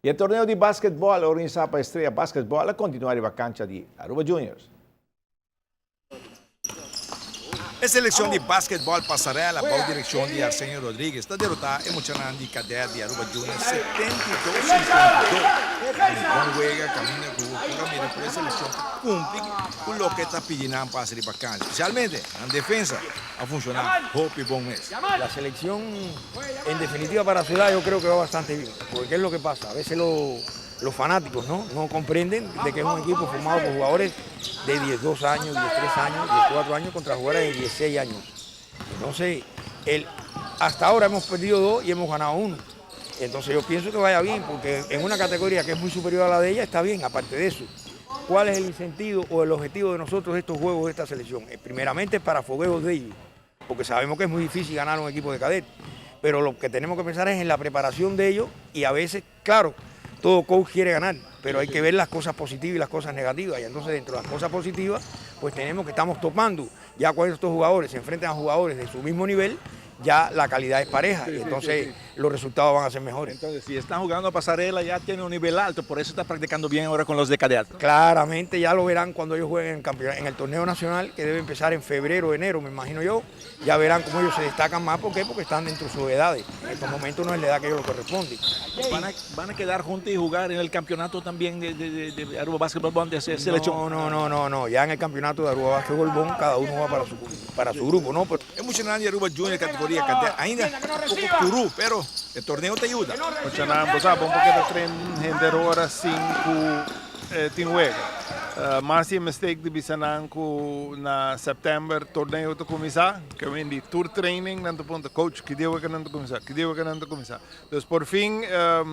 E il torneo di basketball organizzato per Estrella Basketball a continuare a cancha di Aruba Juniors. A seleção de basquetebol passarela, bajo direção de Arsenio Rodrigues, está derrotada emocionante cadete de Aruba Juniors 72-52. Bom juega, camina com o mira por a seleção cumpre com o que está pedindo para ser bacana, especialmente na defensa, a funcionar hope bom mes. La selección, en definitiva para Ciudad, yo creo que va bastante bien, porque ¿qué es lo que pasa? A veces los fanáticos no comprenden de que es un equipo formado por jugadores de 12 años, 13 años, 14 años contra jugadores de 16 años. Entonces, hasta ahora hemos perdido 2 y hemos ganado 1. Entonces yo pienso que vaya bien, porque en una categoría que es muy superior a la de ella está bien. Aparte de eso, ¿cuál es el sentido o el objetivo de nosotros de estos juegos de esta selección? Primeramente para fogueos de ellos, porque sabemos que es muy difícil ganar un equipo de cadetes, pero lo que tenemos que pensar es en la preparación de ellos y a veces, claro, todo coach quiere ganar, pero hay que ver las cosas positivas y las cosas negativas. Y entonces dentro de las cosas positivas, pues estamos topando. Ya cuando estos jugadores se enfrentan a jugadores de su mismo nivel, ya la calidad es pareja y entonces los resultados van a ser mejores. Entonces, si están jugando a pasarela ya tiene un nivel alto, por eso está practicando bien ahora con los de cadetes. Claramente ya lo verán cuando ellos jueguen en el torneo nacional, que debe empezar en febrero o enero, me imagino yo. Ya verán cómo ellos se destacan más. ¿Por qué? Porque están dentro de sus edades. En estos momentos no es la edad que ellos lo corresponde. ¿Van a quedar juntos y jugar en el campeonato también de Aruba Basketball de selección? No. Ya en el campeonato de Aruba Basketball cada uno va para su grupo, ¿no? Emocionante Aruba Junior categoria cadete, ainda um pouco curu, pero o torneio te ajuda. Bom porque da tren hender hora 5 tinwega. Mas é mistake de bisananco na setembro torneio to começar, que vem de tour training nanto ponto coach que deu que nanto começar. Então por fim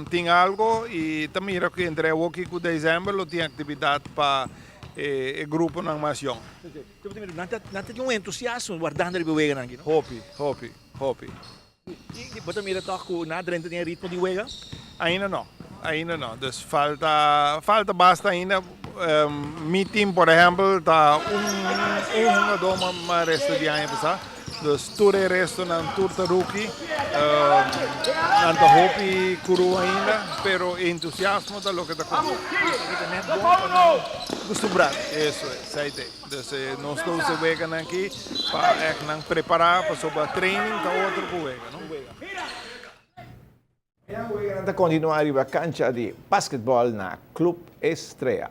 tem algo e também que entre o que com dezembro tem atividade para o grupo na nação. Nanti um entusiasmo guardando ele juega aqui. Hopi. E você mira toco na dentro tem ritmo de juega? Ainda não. Dus falta basta ainda. Meu time, por exemplo, está jogador mais resto de ano passado. Dus todo o resto não turta rookie. Não está hopi curu ainda, pero entusiasmo está lo que está com. Acostumbrado. Isso é, aí. Dus nós todos jogando aqui para preparar para sobre training para outro juega, não? E a continuare a cancha di basketball na Club Estrella.